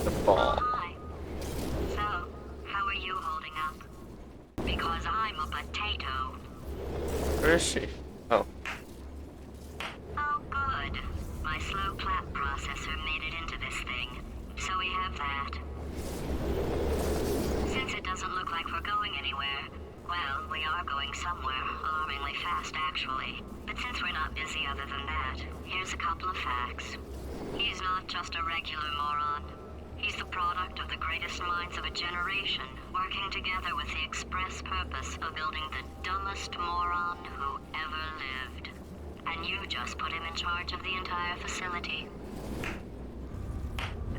The ball. Hi. So, how are you holding up? Because I'm a potato. Where is she? Oh, Oh, good. My slow clap processor made it into this thing. So we have that. Since it doesn't look like we're going anywhere, well, we are going somewhere, alarmingly fast actually. But since we're not busy other than that, here's a couple of facts. He's not just a regular moron. He's the product of the greatest minds of a generation, working together with the express purpose of building the dumbest moron who ever lived. And you just put him in charge of the entire facility.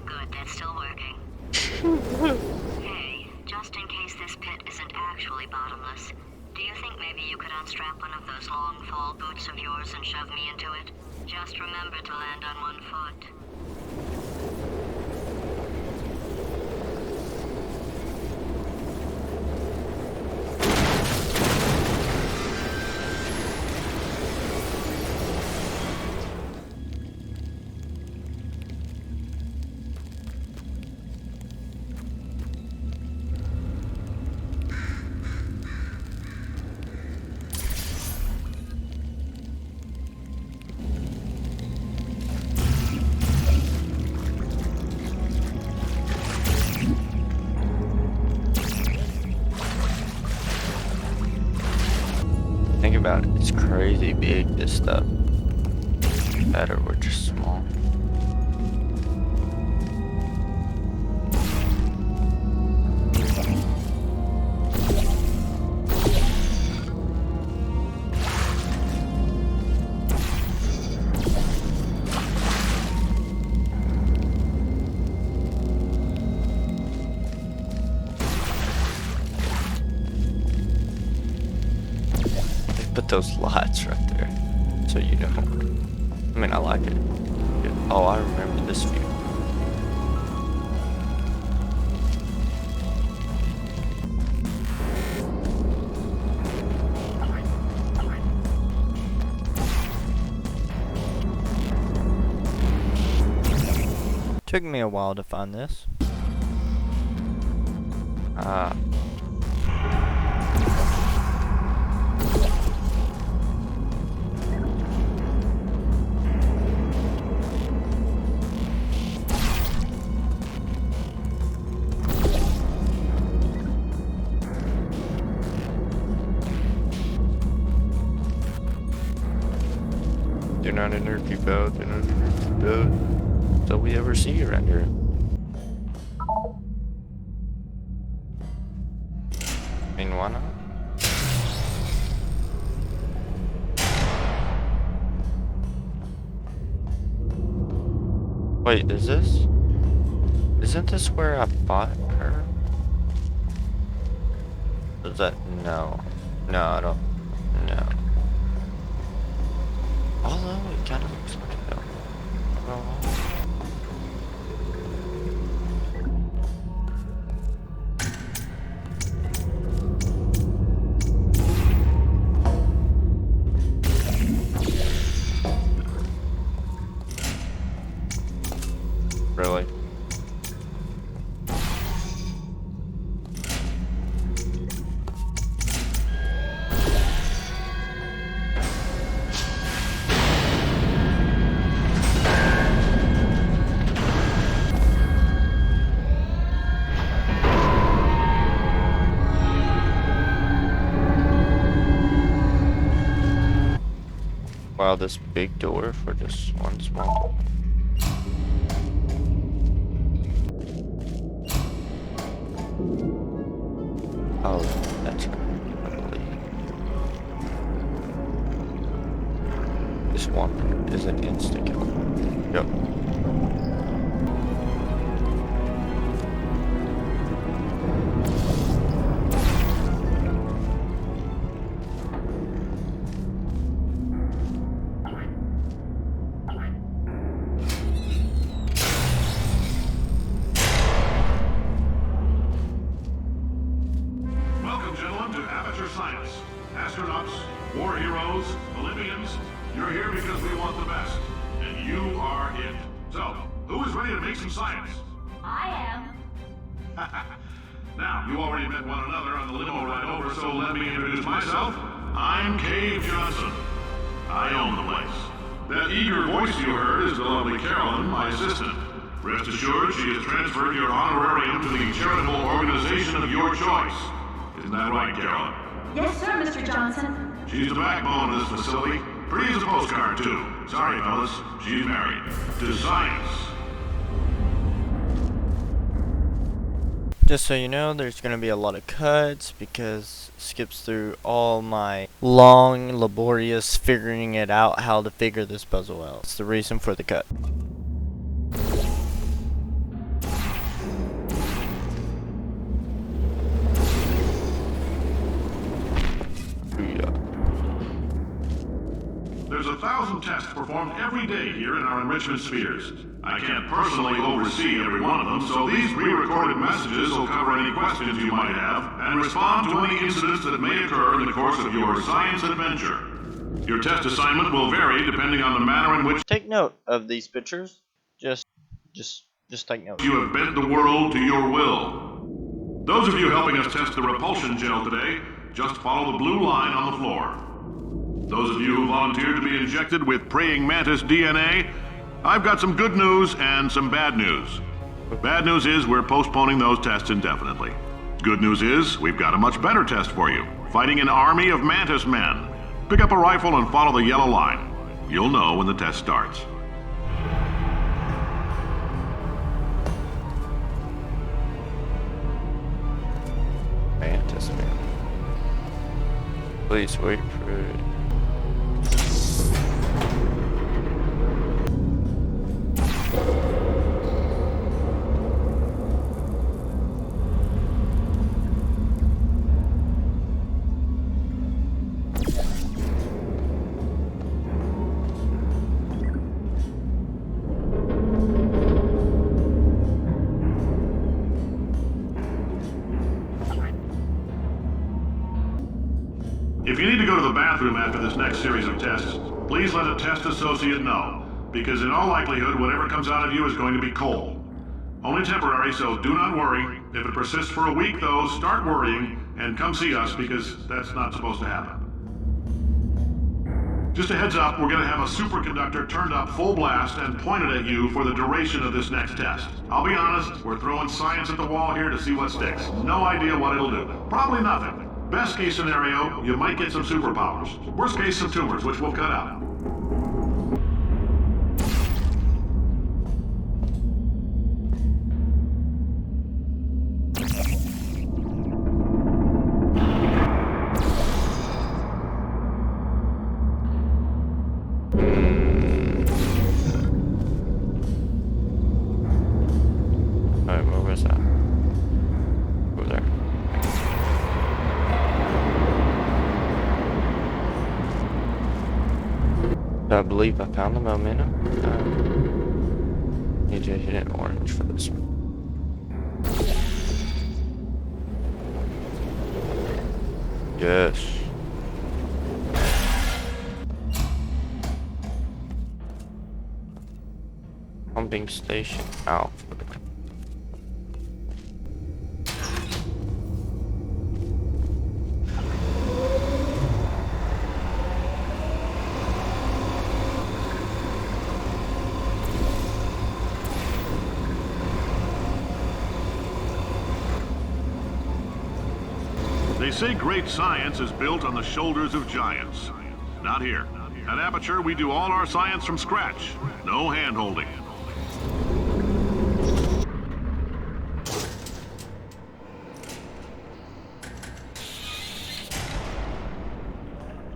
Good, that's still working. Hey, just in case this pit isn't actually bottomless, do you think maybe you could unstrap one of those long fall boots of yours and shove me into it? Just remember to land on one foot. think about it. It's crazy big, this stuff. Better, we're just small. Put those lights right there, so you know. I mean, I like it. Oh, I remember this view. Took me a while to find this. Ah. Do not energy belt, do not energy belt. So we ever see around here. I mean, why not? Wait, is this? Isn't this where I fought her? Is that? No. No, I don't. No. Although it kind of looks like it though. Really? Wow, this big door for just one small. Oh, that's right, I believe. This one is an insta-kill. Yep. Welcome, gentlemen, to Aperture Science. Astronauts, war heroes, Olympians, you're here because we want the best. And you are it. So, who is ready to make some science? I am. Now, you already met one another on the limo ride over, so let me introduce myself. I'm Cave Johnson. I own the place. That eager voice you heard is the lovely Carolyn, my assistant. Rest assured, she has transferred your honorarium to the charitable organization of your choice. Isn't that right, Carolyn? Yes, sir, Mr. Johnson. She's the backbone of this facility. Pretty as a postcard, too. Sorry, fellas. She's married. To science. Just so you know, there's going to be a lot of cuts because it skips through all my long, laborious figuring it out how to figure this puzzle out. It's the reason for the cut. There's 1,000 tests performed every day here in our enrichment spheres. I can't personally oversee every one of them, so these pre-recorded messages will cover any questions you might have and respond to any incidents that may occur in the course of your science adventure. Your test assignment will vary depending on the manner in which Take note of these pictures. Just take note. you have bent the world to your will. Those of you helping us test the repulsion gel today, just follow the blue line on the floor. Those of you who volunteered to be injected with praying mantis DNA, I've got some good news and some bad news. Bad news is we're postponing those tests indefinitely. Good news is we've got a much better test for you. Fighting an army of mantis men. Pick up a rifle and follow the yellow line. You'll know when the test starts. Mantis man. Please wait for it. If you need to go to the bathroom after this next series of tests, please let a test associate know, because in all likelihood, whatever comes out of you is going to be coal. Only temporary, so do not worry. If it persists for a week, though, start worrying and come see us, because that's not supposed to happen. Just a heads up, we're going to have a superconductor turned up full blast and pointed at you for the duration of this next test. I'll be honest, we're throwing science at the wall here to see what sticks. No idea what it'll do. Probably nothing. Best case scenario, you might get some superpowers. Worst case, some tumors, which we'll cut out. Alright, where was that? Over there. I believe I found the momentum. Need to hit an orange for this one. Yes. Pumping station Alpha. They say great science is built on the shoulders of giants. Not here. At Aperture, we do all our science from scratch. No hand-holding.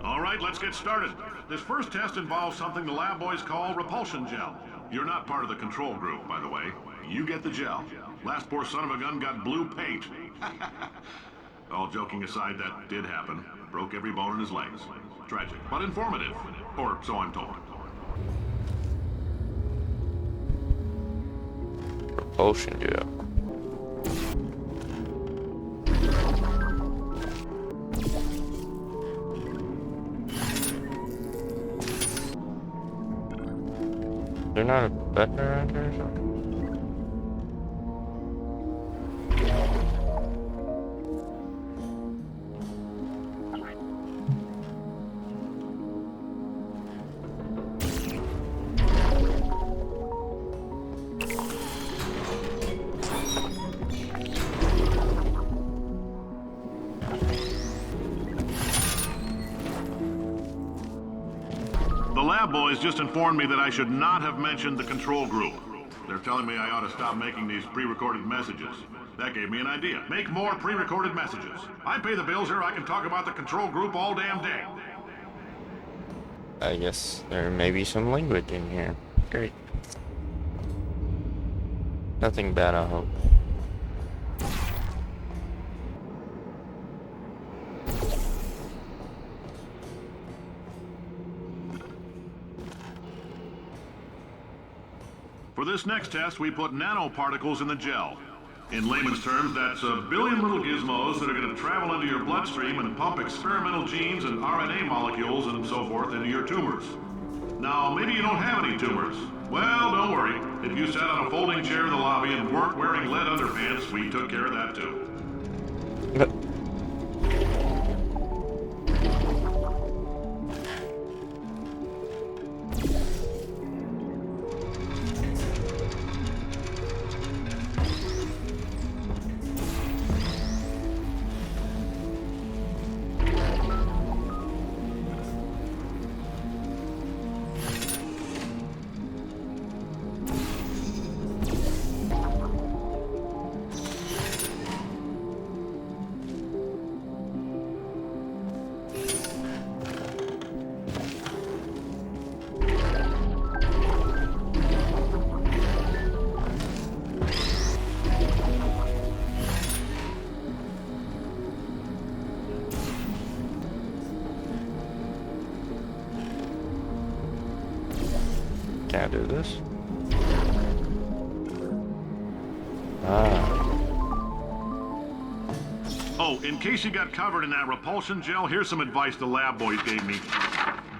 All right, let's get started. This first test involves something the lab boys call repulsion gel. You're not part of the control group, by the way. You get the gel. Last poor son of a gun got blue paint. All joking aside, that did happen. Broke every bone in his legs. Tragic, but informative. Or so I'm told. Propulsion gel. They're not a button around here or something? boys just informed me that I should not have mentioned the control group. They're telling me I ought to stop making these pre-recorded messages. That gave me an idea. Make more pre-recorded messages. I pay the bills here, I can talk about the control group all damn day. I guess there may be some language in here. Great. Nothing bad, I hope. For this next test, we put nanoparticles in the gel. In layman's terms, that's a billion little gizmos that are going to travel into your bloodstream and pump experimental genes and RNA molecules and so forth into your tumors. Now, maybe you don't have any tumors. Well, don't worry. If you sat on a folding chair in the lobby and weren't wearing lead underpants, we took care of that too. Can I do this? Ah. Oh, in case you got covered in that repulsion gel, here's some advice the lab boys gave me.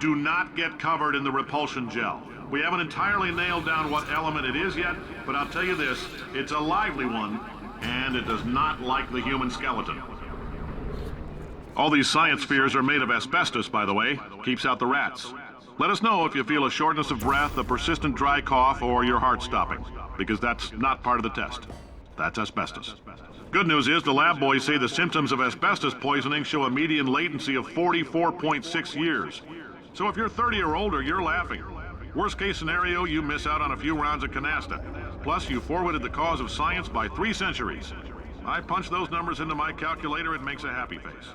Do not get covered in the repulsion gel. We haven't entirely nailed down what element it is yet, but I'll tell you this, it's a lively one, and it does not like the human skeleton. All these science spheres are made of asbestos, by the way. Keeps out the rats. Let us know if you feel a shortness of breath, a persistent dry cough, or your heart stopping, because that's not part of the test. That's asbestos. Good news is the lab boys say the symptoms of asbestos poisoning show a median latency of 44.6 years. So if you're 30 or older, you're laughing. Worst case scenario, you miss out on a few rounds of canasta. Plus, you forwarded the cause of science by 3 centuries. I punch those numbers into my calculator, it makes a happy face.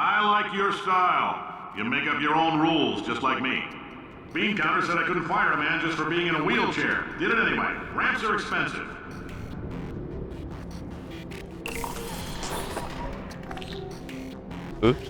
I like your style. You make up your own rules, just like me. Bean Counter said I couldn't fire a man just for being in a wheelchair. Did it anyway. Ramps are expensive. Oops.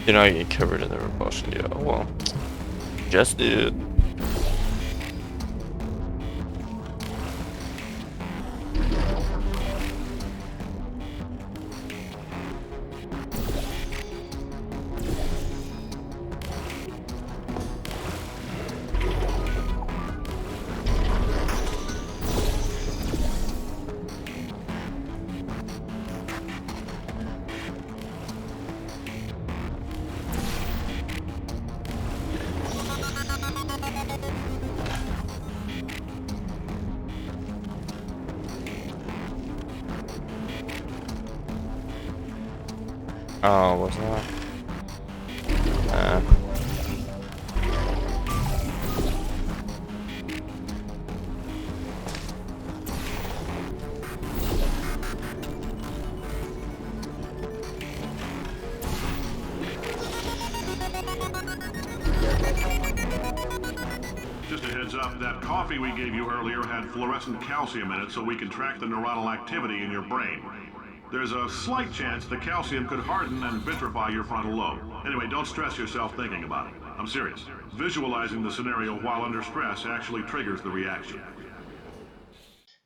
You know, you get covered in the repulsion gel. Well, just did. Oh, what's that? Just a heads up, that coffee we gave you earlier had fluorescent calcium in it so we can track the neuronal activity in your brain. There's a slight chance the calcium could harden and vitrify your frontal lobe. Anyway, don't stress yourself thinking about it. I'm serious. Visualizing the scenario while under stress actually triggers the reaction.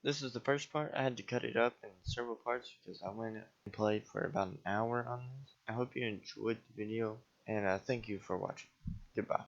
This is the first part. I had to cut it up in several parts because I went and played for about an hour on this. I hope you enjoyed the video, and thank you for watching. Goodbye.